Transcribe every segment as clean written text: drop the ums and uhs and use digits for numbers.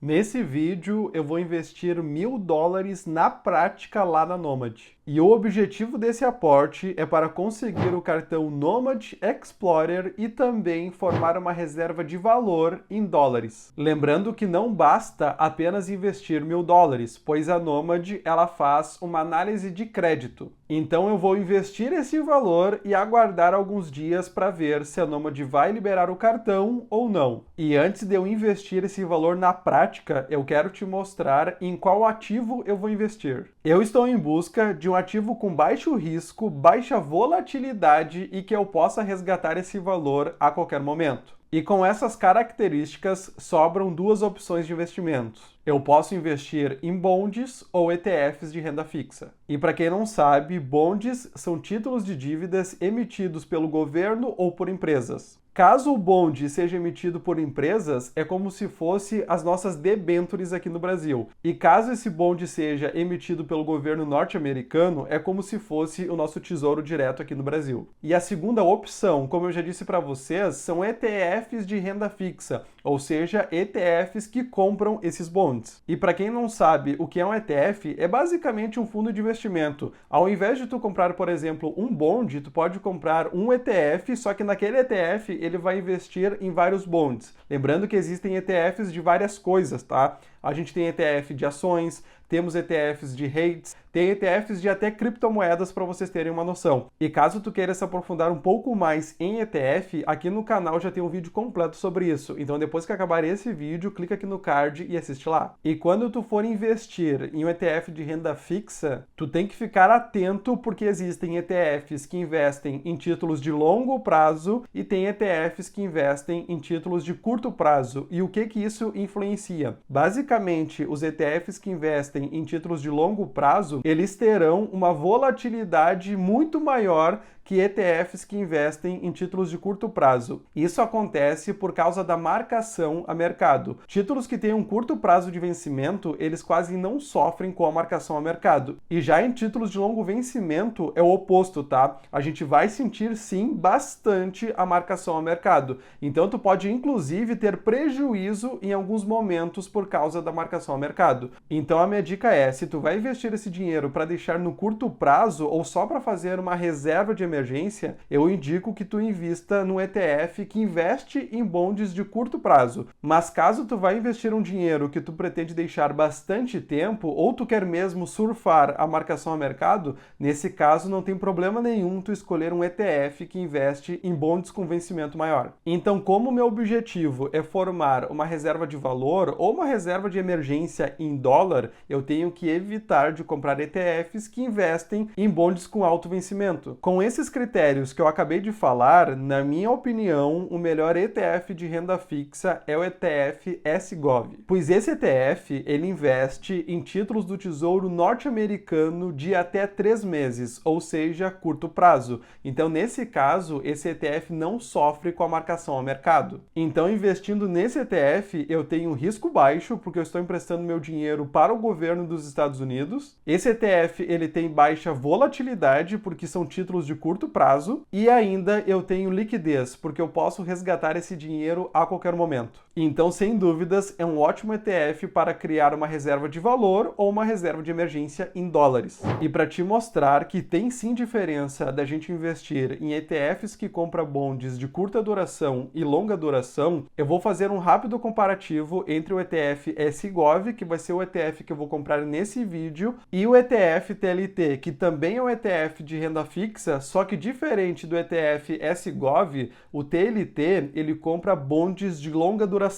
Nesse vídeo eu vou investir US$ 1.000 na prática lá na Nomad. E o objetivo desse aporte é para conseguir o cartão Nomad Explorer e também formar uma reserva de valor em dólares. Lembrando que não basta apenas investir US$ 1.000, pois a Nomad ela faz uma análise de crédito. Então eu vou investir esse valor e aguardar alguns dias para ver se a Nomad vai liberar o cartão ou não. E antes de eu investir esse valor na prática, eu quero te mostrar em qual ativo eu vou investir. Eu estou em busca de um ativo com baixo risco, baixa volatilidade e que eu possa resgatar esse valor a qualquer momento. E com essas características, sobram duas opções de investimentos. Eu posso investir em bonds ou ETFs de renda fixa. E para quem não sabe, bonds são títulos de dívidas emitidos pelo governo ou por empresas. Caso o bond seja emitido por empresas, é como se fosse as nossas debêntures aqui no Brasil. E caso esse bond seja emitido pelo governo norte-americano, é como se fosse o nosso tesouro direto aqui no Brasil. E a segunda opção, como eu já disse para vocês, são ETFs de renda fixa, ou seja, ETFs que compram esses bonds. E para quem não sabe o que é um ETF, é basicamente um fundo de investimento. Ao invés de tu comprar, por exemplo, um bond, tu pode comprar um ETF, só que naquele ETF ele vai investir em vários bonds. Lembrando que existem ETFs de várias coisas, tá? A gente tem ETF de ações, temos ETFs de REITs, tem ETFs de até criptomoedas para vocês terem uma noção. E caso tu queira se aprofundar um pouco mais em ETF, aqui no canal já tem um vídeo completo sobre isso. Então depois que acabar esse vídeo, clica aqui no card e assiste lá. E quando tu for investir em um ETF de renda fixa, tu tem que ficar atento porque existem ETFs que investem em títulos de longo prazo e tem ETFs que investem em títulos de curto prazo. E o que isso influencia? Basicamente, os ETFs que investem em títulos de longo prazo, eles terão uma volatilidade muito maior que ETFs que investem em títulos de curto prazo. Isso acontece por causa da marcação a mercado. Títulos que têm um curto prazo de vencimento, eles quase não sofrem com a marcação a mercado. E já em títulos de longo vencimento é o oposto, tá? A gente vai sentir sim bastante a marcação a mercado. Então tu pode inclusive ter prejuízo em alguns momentos por causa da marcação a mercado. Então a minha dica é, se tu vai investir esse dinheiro para deixar no curto prazo ou só para fazer uma reserva de emergência, eu indico que tu invista no ETF que investe em bonds de curto prazo. Mas caso tu vai investir um dinheiro que tu pretende deixar bastante tempo ou tu quer mesmo surfar a marcação a mercado, nesse caso não tem problema nenhum tu escolher um ETF que investe em bonds com vencimento maior. Então, como meu objetivo é formar uma reserva de valor ou uma reserva de emergência em dólar, eu tenho que evitar de comprar ETFs que investem em bonds com alto vencimento. Com esses critérios que eu acabei de falar, na minha opinião, o melhor ETF de renda fixa é o ETF SGOV, pois esse ETF ele investe em títulos do Tesouro norte-americano de até 3 meses, ou seja, curto prazo. Então, nesse caso, esse ETF não sofre com a marcação ao mercado. Então, investindo nesse ETF, eu tenho risco baixo, porque eu estou emprestando meu dinheiro para o governo dos Estados Unidos. Esse ETF ele tem baixa volatilidade, porque são títulos de curto prazo, e ainda eu tenho liquidez, porque eu posso resgatar esse dinheiro a qualquer momento. Então, sem dúvidas, é um ótimo ETF para criar uma reserva de valor ou uma reserva de emergência em dólares. E para te mostrar que tem sim diferença da gente investir em ETFs que compram bonds de curta duração e longa duração, eu vou fazer um rápido comparativo entre o ETF SGOV, que vai ser o ETF que eu vou comprar nesse vídeo, e o ETF TLT, que também é um ETF de renda fixa, só que diferente do ETF SGOV, o TLT ele compra bonds de longa duração.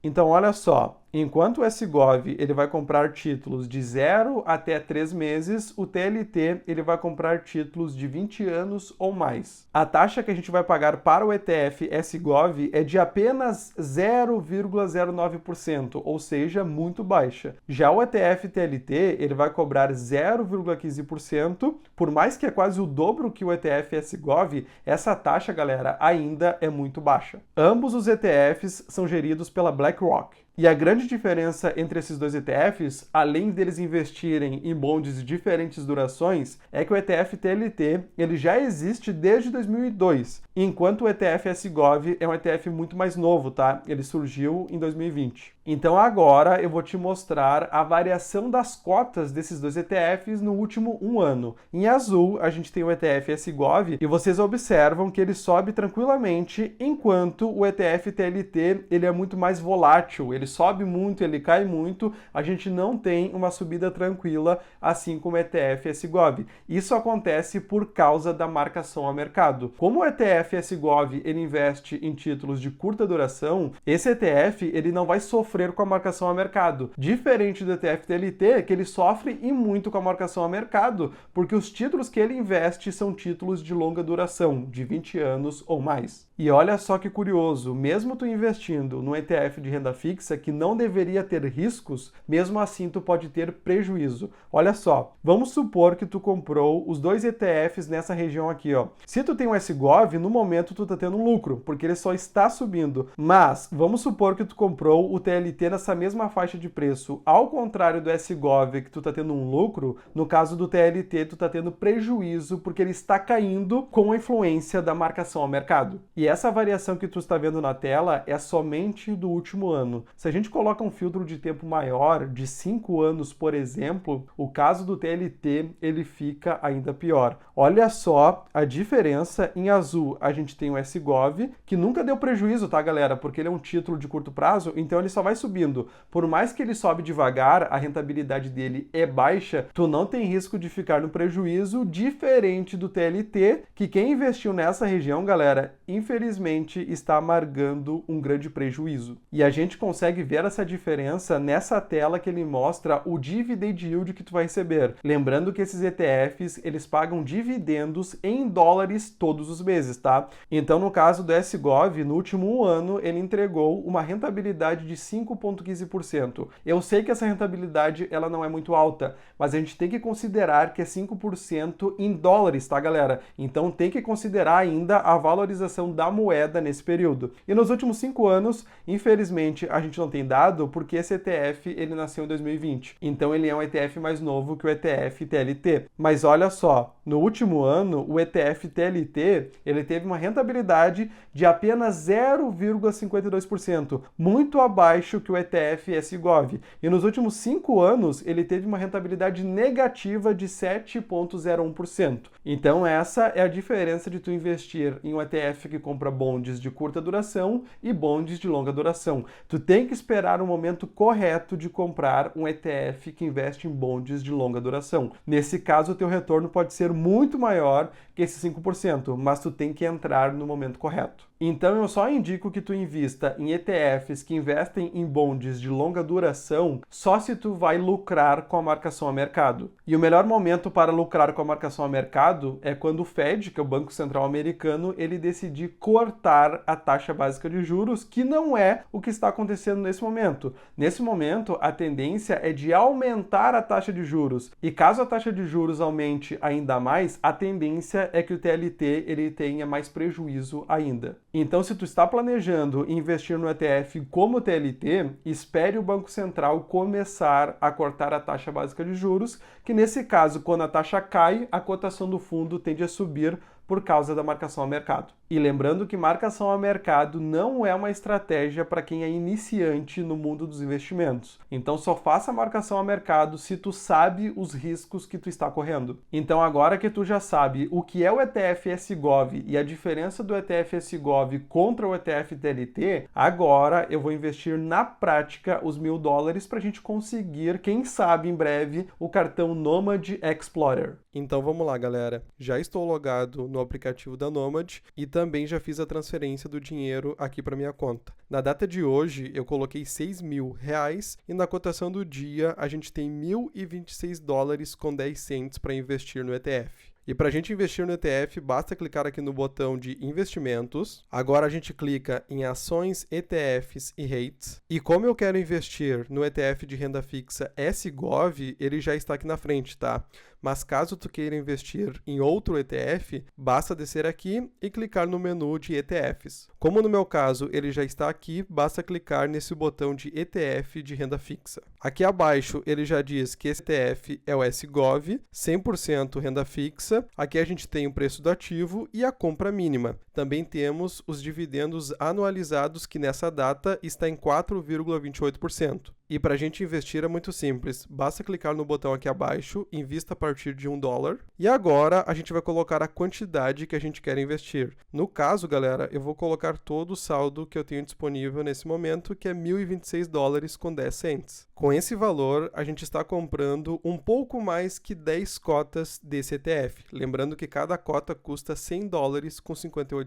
Então olha só, enquanto o SGOV ele vai comprar títulos de 0 até 3 meses, o TLT ele vai comprar títulos de 20 anos ou mais. A taxa que a gente vai pagar para o ETF SGOV é de apenas 0,09%, ou seja, muito baixa. Já o ETF TLT ele vai cobrar 0,15%, por mais que é quase o dobro que o ETF SGOV, essa taxa, galera, ainda é muito baixa. Ambos os ETFs são geridos pela BlackRock. E a grande diferença entre esses dois ETFs, além deles investirem em bonds de diferentes durações, é que o ETF TLT ele já existe desde 2002, enquanto o ETF SGOV é um ETF muito mais novo, tá? Ele surgiu em 2020. Então agora eu vou te mostrar a variação das cotas desses dois ETFs no último um ano. Em azul, a gente tem o ETF SGOV e vocês observam que ele sobe tranquilamente, enquanto o ETF TLT ele é muito mais volátil, ele sobe muito, ele cai muito, a gente não tem uma subida tranquila, assim como o ETF SGOV. Isso acontece por causa da marcação ao mercado. Como o ETF SGOV ele investe em títulos de curta duração, esse ETF ele não vai sofrer com a marcação a mercado. Diferente do ETF TLT, que ele sofre e muito com a marcação a mercado, porque os títulos que ele investe são títulos de longa duração, de 20 anos ou mais. E olha só que curioso, mesmo tu investindo num ETF de renda fixa que não deveria ter riscos, mesmo assim tu pode ter prejuízo. Olha só, vamos supor que tu comprou os dois ETFs nessa região aqui, ó. Se tu tem um SGOV, no momento tu tá tendo um lucro, porque ele só está subindo. Mas vamos supor que tu comprou o TLT nessa mesma faixa de preço. Ao contrário do SGOV, que tu tá tendo um lucro, no caso do TLT tu tá tendo prejuízo porque ele está caindo com a influência da marcação ao mercado. E essa variação que tu está vendo na tela é somente do último ano. Se a gente coloca um filtro de tempo maior, de 5 anos, por exemplo, o caso do TLT ele fica ainda pior. Olha só a diferença. Em azul a gente tem o SGOV, que nunca deu prejuízo, tá, galera? Porque ele é um título de curto prazo, então ele só vai subindo. Por mais que ele sobe devagar, a rentabilidade dele é baixa, tu não tem risco de ficar no prejuízo, diferente do TLT, que quem investiu nessa região, galera, infelizmente está amargando um grande prejuízo. E a gente consegue ver essa diferença nessa tela que ele mostra o dividend yield que tu vai receber. Lembrando que esses ETFs, eles pagam dividendos em dólares todos os meses, tá? Então, no caso do SGOV, no último ano, ele entregou uma rentabilidade de 5,15%. Eu sei que essa rentabilidade ela não é muito alta, mas a gente tem que considerar que é 5% em dólares, tá, galera? Então tem que considerar ainda a valorização da moeda nesse período. E nos últimos 5 anos, infelizmente, a gente não tem dado porque esse ETF ele nasceu em 2020. Então ele é um ETF mais novo que o ETF TLT. Mas olha só, no último ano, o ETF TLT ele teve uma rentabilidade de apenas 0,52%, muito abaixo que o ETF SGOV. E nos últimos 5 anos, ele teve uma rentabilidade negativa de 7,01%. Então essa é a diferença de tu investir em um ETF que compra bonds de curta duração e bonds de longa duração. Tu tem que esperar o momento correto de comprar um ETF que investe em bonds de longa duração. Nesse caso, o teu retorno pode ser muito maior que esse 5%, mas tu tem que entrar no momento correto. Então eu só indico que tu invista em ETFs que investem em bonds de longa duração só se tu vai lucrar com a marcação a mercado. E o melhor momento para lucrar com a marcação a mercado é quando o Fed, que é o Banco Central Americano, ele decidir cortar a taxa básica de juros, que não é o que está acontecendo nesse momento. Nesse momento, a tendência é de aumentar a taxa de juros. E caso a taxa de juros aumente ainda mais, a tendência é que o TLT ele tenha mais prejuízo ainda. Então, se tu está planejando investir no ETF como o TLT, espere o Banco Central começar a cortar a taxa básica de juros, que nesse caso, quando a taxa cai, a cotação do fundo tende a subir por causa da marcação a mercado. E lembrando que marcação a mercado não é uma estratégia para quem é iniciante no mundo dos investimentos. Então só faça marcação a mercado se tu sabe os riscos que tu está correndo. Então agora que tu já sabe o que é o ETF SGOV e a diferença do ETF SGOV contra o ETF TLT, agora eu vou investir na prática os $1.000 para a gente conseguir, quem sabe em breve, o cartão Nomad Explorer. Então vamos lá, galera. Já estou logado no aplicativo da Nomad e também já fiz a transferência do dinheiro aqui para minha conta. Na data de hoje, eu coloquei R$6.000 e na cotação do dia a gente tem $1.026,10 para investir no ETF. E para a gente investir no ETF, basta clicar aqui no botão de investimentos. Agora a gente clica em ações, ETFs e REITs. E como eu quero investir no ETF de renda fixa SGOV, ele já está aqui na frente, tá? Mas caso tu queira investir em outro ETF, basta descer aqui e clicar no menu de ETFs. Como no meu caso ele já está aqui, basta clicar nesse botão de ETF de renda fixa. Aqui abaixo ele já diz que esse ETF é o SGOV, 100% renda fixa. Aqui a gente tem o preço do ativo e a compra mínima. Também temos os dividendos anualizados, que nessa data está em 4,28%. E para a gente investir é muito simples, basta clicar no botão aqui abaixo, invista a partir de $1, e agora a gente vai colocar a quantidade que a gente quer investir. No caso, galera, eu vou colocar todo o saldo que eu tenho disponível nesse momento, que é $1.026,10. Com esse valor, a gente está comprando um pouco mais que 10 cotas desse ETF. Lembrando que cada cota custa $100,58.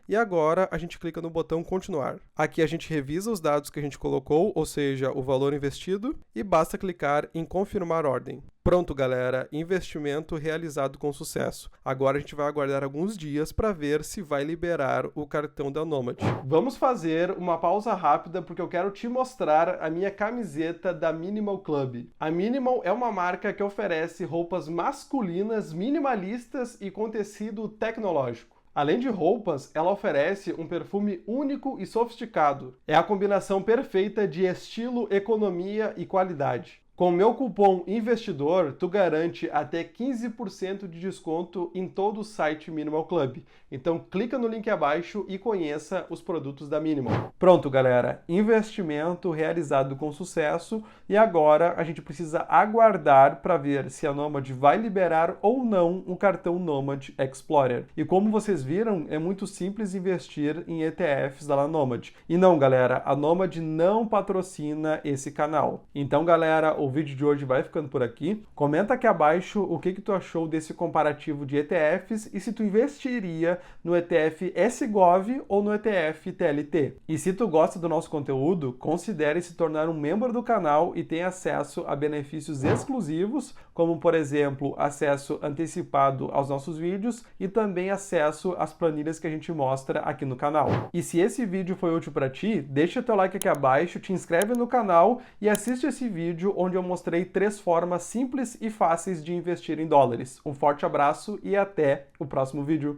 E agora a gente clica no botão continuar. Aqui a gente revisa os dados que a gente colocou, ou seja, o valor investido, e basta clicar em confirmar ordem. Pronto, galera, investimento realizado com sucesso. Agora a gente vai aguardar alguns dias para ver se vai liberar o cartão da Nomad. Vamos fazer uma pausa rápida porque eu quero te mostrar a minha camiseta da Minimal Club. A Minimal é uma marca que oferece roupas masculinas, minimalistas e com tecido tecnológico. Além de roupas, ela oferece um perfume único e sofisticado. É a combinação perfeita de estilo, economia e qualidade. Com o meu cupom INVESTIDOR, tu garante até 15% de desconto em todo o site Minimal Club. Então clica no link abaixo e conheça os produtos da Minimal. Pronto, galera, investimento realizado com sucesso e agora a gente precisa aguardar para ver se a Nomad vai liberar ou não o cartão Nomad Explorer. E como vocês viram, é muito simples investir em ETFs da Nomad. E não, galera, a Nomad não patrocina esse canal. Então, galera, o vídeo de hoje vai ficando por aqui. Comenta aqui abaixo o que tu achou desse comparativo de ETFs e se tu investiria no ETF SGOV ou no ETF TLT. E se tu gosta do nosso conteúdo, considere se tornar um membro do canal e tenha acesso a benefícios exclusivos, como por exemplo, acesso antecipado aos nossos vídeos e também acesso às planilhas que a gente mostra aqui no canal. E se esse vídeo foi útil para ti, deixa teu like aqui abaixo, te inscreve no canal e assiste esse vídeo onde eu mostrei 3 formas simples e fáceis de investir em dólares. Um forte abraço e até o próximo vídeo.